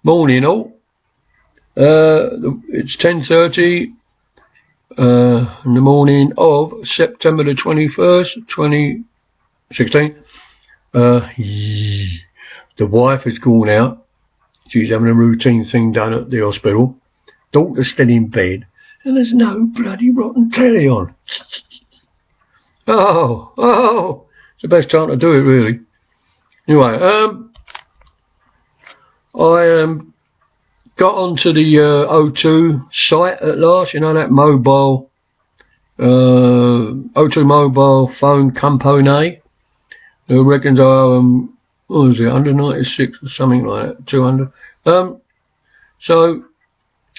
Morning all. It's 10:30 in the morning of September the 21st, 2016. The wife has gone out. She's having a routine thing done at the hospital. Daughter's still in bed, and there's no bloody rotten telly on. Oh, it's the best time to do it, really. Anyway, I got onto the O2 site at last. You know, that mobile O2 mobile phone company. Who reckons I what was it, 196 or something like that, 200. So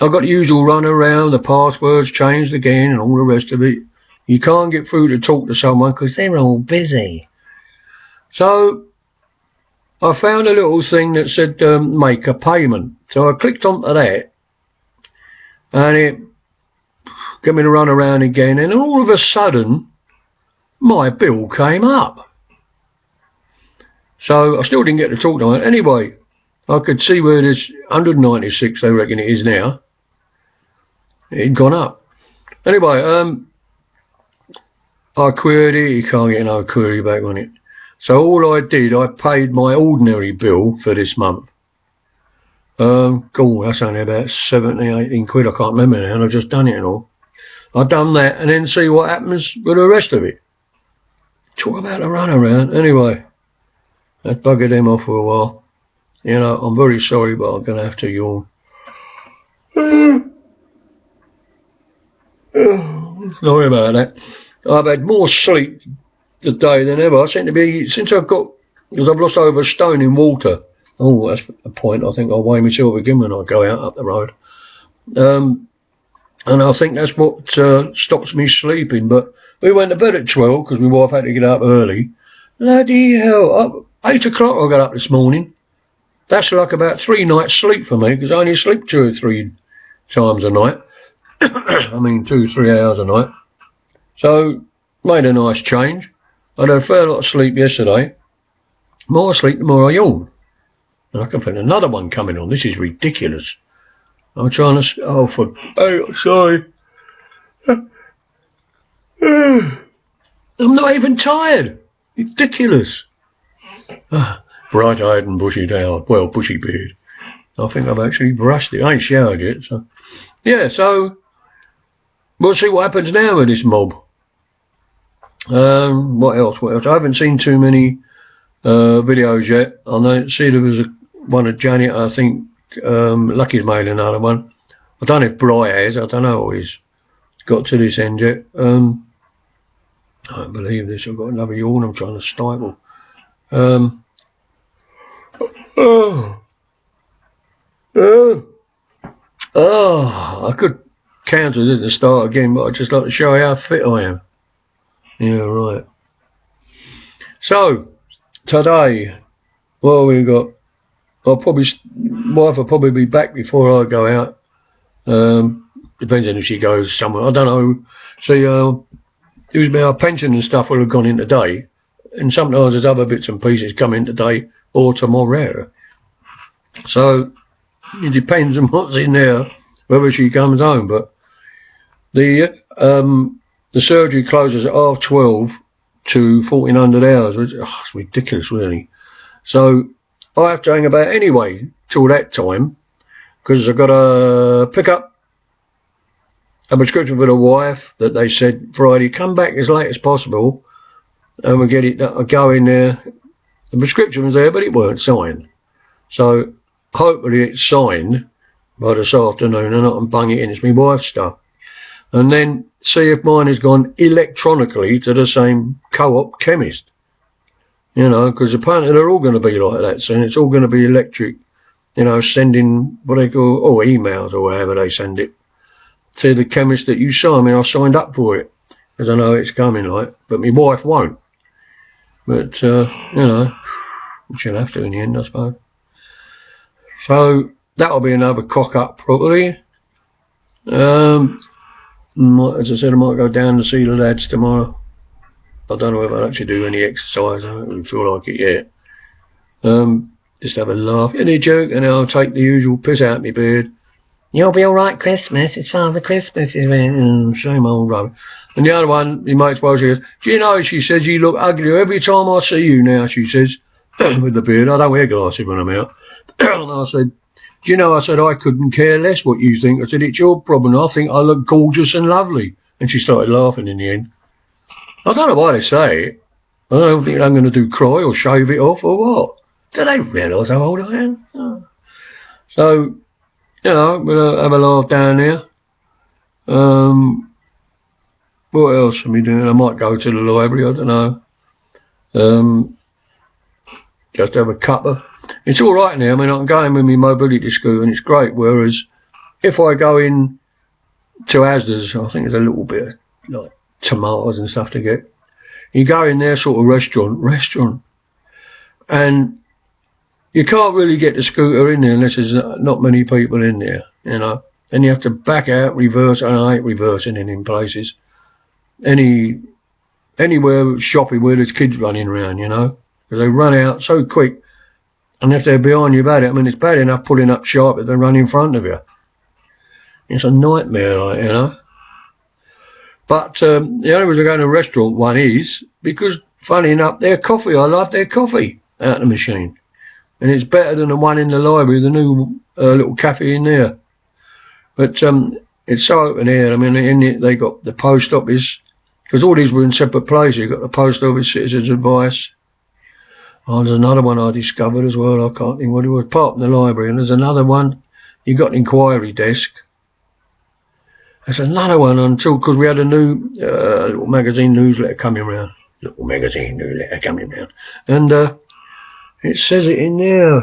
I got the usual run around, the passwords changed again, and all the rest of it. You can't get through to talk to someone because they're all busy. So I found a little thing that said make a payment. So I clicked onto that, and it gave me to run around again, and all of a sudden my bill came up. So I still didn't get to talk to it. Anyway, I could see where this 196, they reckon it is now. It had gone up. Anyway, I queried it. You can't get no query back on it. So all I did, I paid my ordinary bill for this month. That's only about 17, 18 quid. I can't remember now, and I've just done it and all. I've done that, and then see what happens with the rest of it. Talk about a run around. Anyway, that buggered them off for a while. You know, I'm very sorry, but I'm going to have to yawn. Sorry about that. I've had more sleep today than ever. I seem to be, since I've lost over a stone in water. Oh, that's a point. I think I'll weigh myself again when I go out up the road. And I think that's what stops me sleeping. But we went to bed at 12 because my wife had to get up early. Bloody hell. 8 o'clock I got up this morning. That's like about 3 nights sleep for me because I only sleep 2 or 3 times a night. I mean 2 or 3 hours a night. So, made a nice change. I had a fair lot of sleep yesterday. The more I sleep, the more I yawn. And I can feel another one coming on. This is ridiculous. I'm trying to... Oh, sorry. I'm not even tired. Ridiculous. Bright-eyed and bushy-tailed. Well, bushy beard. I think I've actually brushed it. I ain't showered yet, so... Yeah, so... We'll see what happens now with this mob. What else? I haven't seen too many videos yet. I know, see there was one of Janet, I think Lucky's made another one. I don't know if Bry has, I don't know if he's got to this end yet. I don't believe this, I've got another yawn I'm trying to stifle. I could cancel this and start again, but I'd just like to show you how fit I am. Yeah, right. So, today, what have we got? Wife will probably be back before I go out. Depends on if she goes somewhere. I don't know. See, usually our pension and stuff will have gone in today. And sometimes there's other bits and pieces come in today or tomorrow. So, it depends on what's in there, whether she comes home. But the surgery closes at 12:30 to 1400 hours, which it's ridiculous, really. So I have to hang about anyway till that time, because I've got to pick up a prescription for the wife that they said Friday, come back as late as possible, and we'll get it. I'll go in there. The prescription was there, but it weren't signed. So hopefully it's signed by this afternoon, and I can bung it in. It's my wife's stuff. And then see if mine has gone electronically to the same co-op chemist. You know, because apparently they're all going to be like that soon. It's all going to be electric, you know, sending what they call, emails or whatever they send it to the chemist that you sign. I mean, I signed up for it because I know it's coming, like, but my wife won't. But, you know, she'll have to in the end, I suppose. So that'll be another cock up probably. As I said, I might go down to see the lads tomorrow. I don't know if I'll actually do any exercise. I don't really feel like it yet. Just have a laugh. Any joke, and I'll take the usual piss out of my beard. You'll be alright Christmas, it's Father Christmas, is it? Same old rubbish. And the other one, your mate's wife, she goes, do you know, she says, you look uglier every time I see you now, she says, with the beard. I don't wear glasses when I'm out. And I said, do you know, I said, I couldn't care less what you think. I said, it's your problem. I think I look gorgeous and lovely. And she started laughing in the end. I don't know why they say it. I don't think I'm going to do cry or shave it off or what. Do they realise how old I am? Oh. So, you know, we'll have a laugh down there. What else am I doing? I might go to the library, I don't know. Just have a cuppa. It's alright now, I mean I can go in with my mobility scooter and it's great, whereas if I go in to Asda's, I think there's a little bit of like tomatoes and stuff to get. You go in there sort of restaurant, and you can't really get the scooter in there unless there's not many people in there, you know. Then you have to back out, reverse, and I hate reversing in places. Anywhere shopping where there's kids running around, you know, because they run out so quick, and if they're behind you about it, I mean, it's bad enough pulling up sharp if they run in front of you. It's a nightmare, like, you know. But the only reason I go to a restaurant one is because, funny enough, their coffee, I love their coffee out of the machine. And it's better than the one in the library, the new little cafe in there. But it's so open here. I mean, in it, they got the post office, because all these were in separate places. You got the post office, Citizens Advice. Oh, there's another one I discovered as well. I can't think what it was. Part of the library. And there's another one. You got an inquiry desk. There's another one until, because we had a new little magazine newsletter coming around. And it says it in there.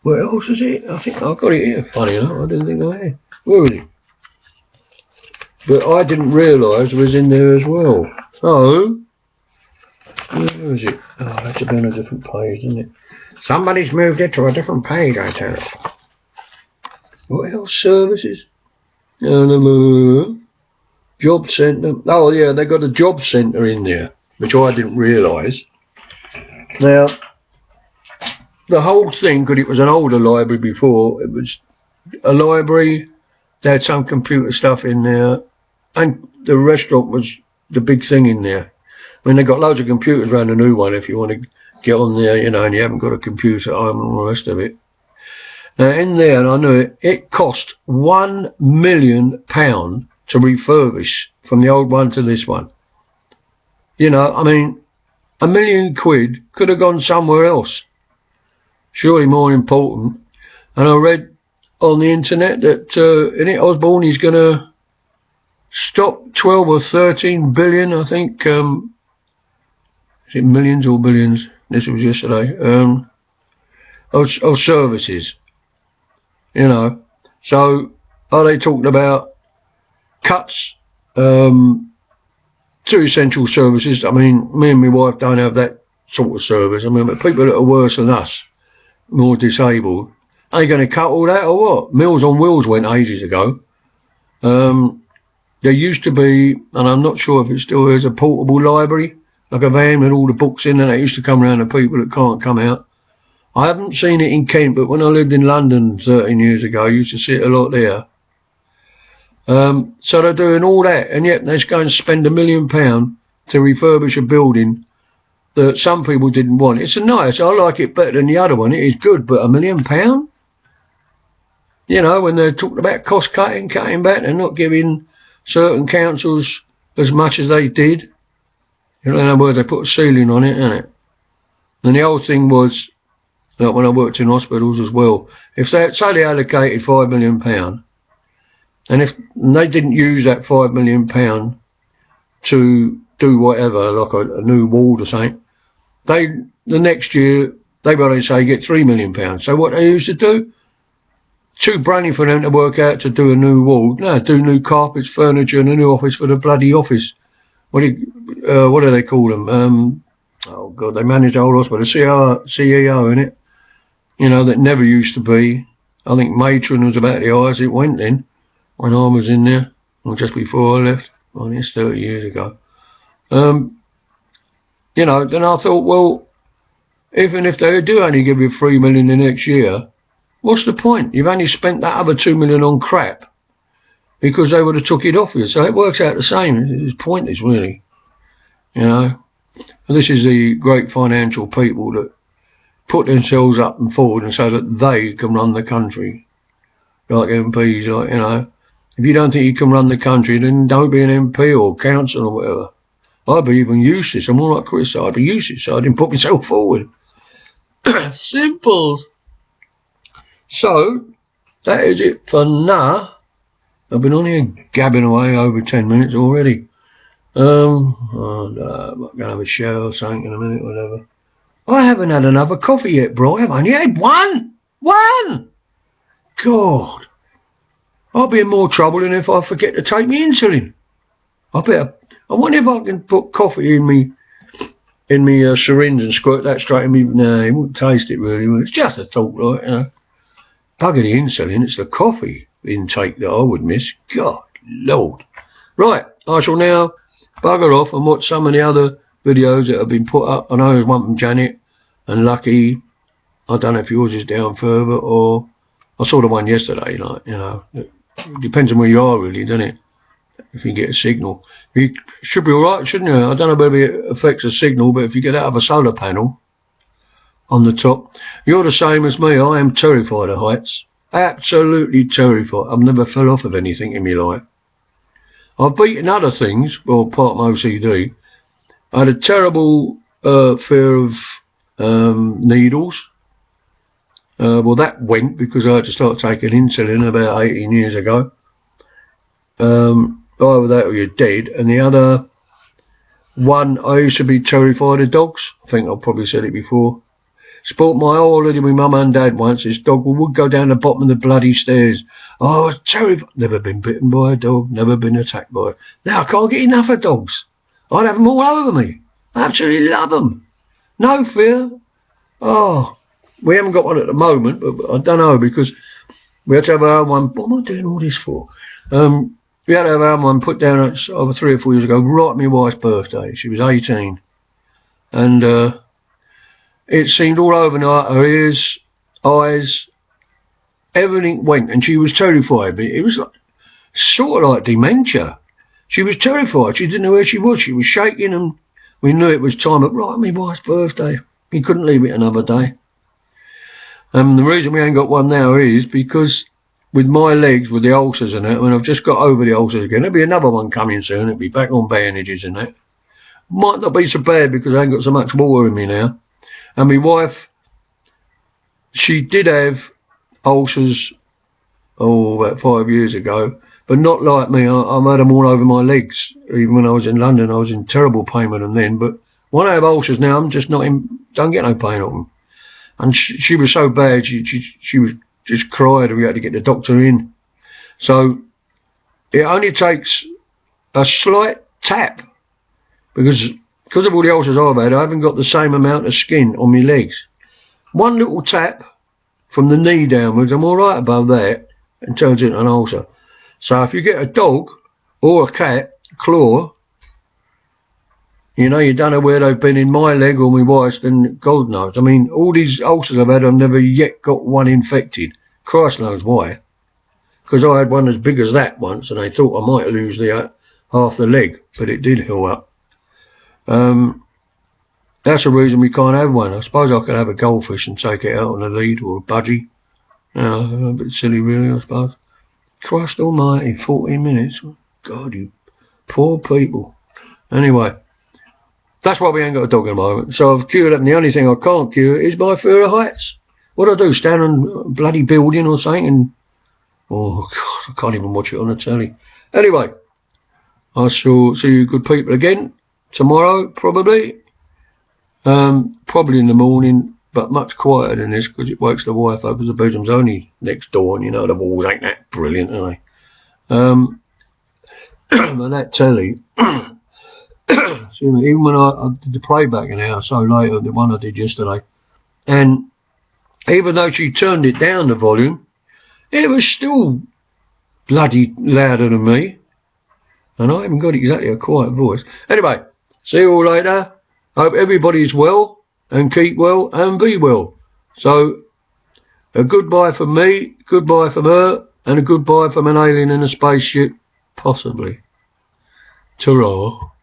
Where else is it? I think I've got it here. Funny enough, I didn't think I had. Where is it? But I didn't realise it was in there as well. So, where is it? Oh, that's been on a different page, isn't it? Somebody's moved it to a different page, I tell you. What else? Services? Job centre. Oh yeah, they got a job centre in there, which I didn't realise. Now, the whole thing, because it was an older library before, it was a library, they had some computer stuff in there, and the restaurant was the big thing in there. I mean, they got loads of computers around the new one if you want to get on there, you know, and you haven't got a computer at home and all the rest of it. Now, in there, and I knew it, it cost £1 million to refurbish from the old one to this one. You know, I mean, £1 million could have gone somewhere else. Surely more important. And I read on the internet that in it Osborne is going to stop 12 or 13 billion, I think. Is it millions or billions? This was yesterday. Of services. You know. So are they talking about cuts to essential services? I mean, me and my wife don't have that sort of service. I mean, but people that are worse than us, more disabled, are you going to cut all that or what? Meals on Wheels went ages ago. There used to be, and I'm not sure if it still is, a portable library, like a van with all the books in, and it used to come around to people that can't come out. I haven't seen it in Kent, but when I lived in London 13 years ago, I used to see it a lot there. So they're doing all that, and yet they're going to spend £1 million to refurbish a building that some people didn't want. It's nice, I like it better than the other one, it is good, but £1 million? You know, when they're talking about cost cutting back, and not giving certain councils as much as they did. You know, in other words, they put a ceiling on it, innit? And the whole thing was, like when I worked in hospitals as well, if they, say they allocated £5 million, and if they didn't use that £5 million to do whatever, like a new ward or something, the next year they've got to say get £3 million. So what they used to do, too brainy for them to work out to do a new wall. No, do new carpets, furniture, and a new office for the bloody office. What do they call them? Oh God, they manage the whole hospital. CEO in it. You know, that never used to be. I think matron was about the highest it went then, when I was in there, or just before I left. Well, it's 30 years ago. You know, then I thought, well, even if they do only give you 3 million the next year, what's the point? You've only spent that other 2 million on crap because they would have took it off you. So it works out the same. It's pointless, really. You know. And this is the great financial people that put themselves up and forward and so that they can run the country. Like MPs, like, you know. If you don't think you can run the country, then don't be an MP or council or whatever. I'd be even useless. I'm all like Chris. I'd be useless, so I didn't put myself forward. Simple. So, that is it for now. I've been on here gabbing away over 10 minutes already. I'm going to have a shower or something in a minute, whatever. I haven't had another coffee yet, bro. I've only had one. One! God. I'll be in more trouble than if I forget to take me insulin. I wonder if I can put coffee in me syringe and squirt that straight in me. No, it wouldn't taste it really. It's just a thought, right? You know. Bugger the insulin, it's the coffee intake that I would miss. God, Lord. Right, I shall now bugger off and watch some of the other videos that have been put up. I know there's one from Janet and Lucky. I don't know if yours is down further, or I saw the one yesterday, like, you know. It depends on where you are, really, doesn't it? If you get a signal. You should be alright, shouldn't you? I don't know whether it affects the signal, but if you get out of a solar panel on the top, you're the same as me. I am terrified of heights. Absolutely terrified. I've never fell off of anything in my life. I've beaten other things, well, part of my OCD. I had a terrible fear of needles. Well, that went because I had to start taking insulin about 18 years ago. Either that or you're dead. And the other one, I used to be terrified of dogs. I think I've probably said it before. Spoilt my holiday with mum and dad once. This dog would go down the bottom of the bloody stairs. Oh, I was terrified. Never been bitten by a dog. Never been attacked by it. Now I can't get enough of dogs. I'd have them all over me. I absolutely love them. No fear. Oh, we haven't got one at the moment, but I don't know, because we had to have our own one. What am I doing all this for? We had to have our own one put down over 3 or 4 years ago, right at my wife's birthday. She was 18. And it seemed all overnight, her ears, eyes, everything went, and she was terrified. But it was like, sort of like dementia. She was terrified. She didn't know where she was. She was shaking, and we knew it was time. But right at my wife's birthday, we couldn't leave it another day. The reason we ain't got one now is because with my legs, with the ulcers and that, when I've just got over the ulcers again, there'll be another one coming soon. It'll be back on bandages and that. Might not be so bad because I ain't got so much water in me now. And my wife, she did have ulcers, about 5 years ago, but not like me. I've had them all over my legs. Even when I was in London, I was in terrible pain with them then. But when I have ulcers now, I'm just not in, don't get no pain on them. And she was so bad, she was just cried, and we had to get the doctor in. So it only takes a slight tap, because of all the ulcers I've had, I haven't got the same amount of skin on my legs. One little tap from the knee downwards, I'm all right above that, and turns into an ulcer. So if you get a dog or a cat claw, you know, you don't know where they've been in my leg or my wife's, then God knows. I mean, all these ulcers I've had, I've never yet got one infected. Christ knows why. Because I had one as big as that once, and they thought I might lose the half the leg, but it did heal up. That's the reason we can't have one. I suppose I could have a goldfish and take it out on a lead, or a budgie. A bit silly really, I suppose. Christ almighty, 14 minutes. God, you poor people. Anyway, that's why we ain't got a dog at the moment. So I've cured it, and the only thing I can't cure is my fear of heights. What do I do? Stand on a bloody building or something? And oh God, I can't even watch it on the telly. Anyway, I shall see you good people again tomorrow, probably. Probably in the morning, but much quieter than this, because it wakes the wife up, because the bedroom's only next door, and you know the walls ain't that brilliant, are they? But that telly, excuse me, even when I did the playback an hour so later, the one I did yesterday, and even though she turned it down, the volume, it was still bloody louder than me, and I haven't got exactly a quiet voice. Anyway, see you all later. Hope everybody's well. and keep well and be well. So, a goodbye from me, goodbye from her, and a goodbye from an alien in a spaceship, possibly. Ta-ra.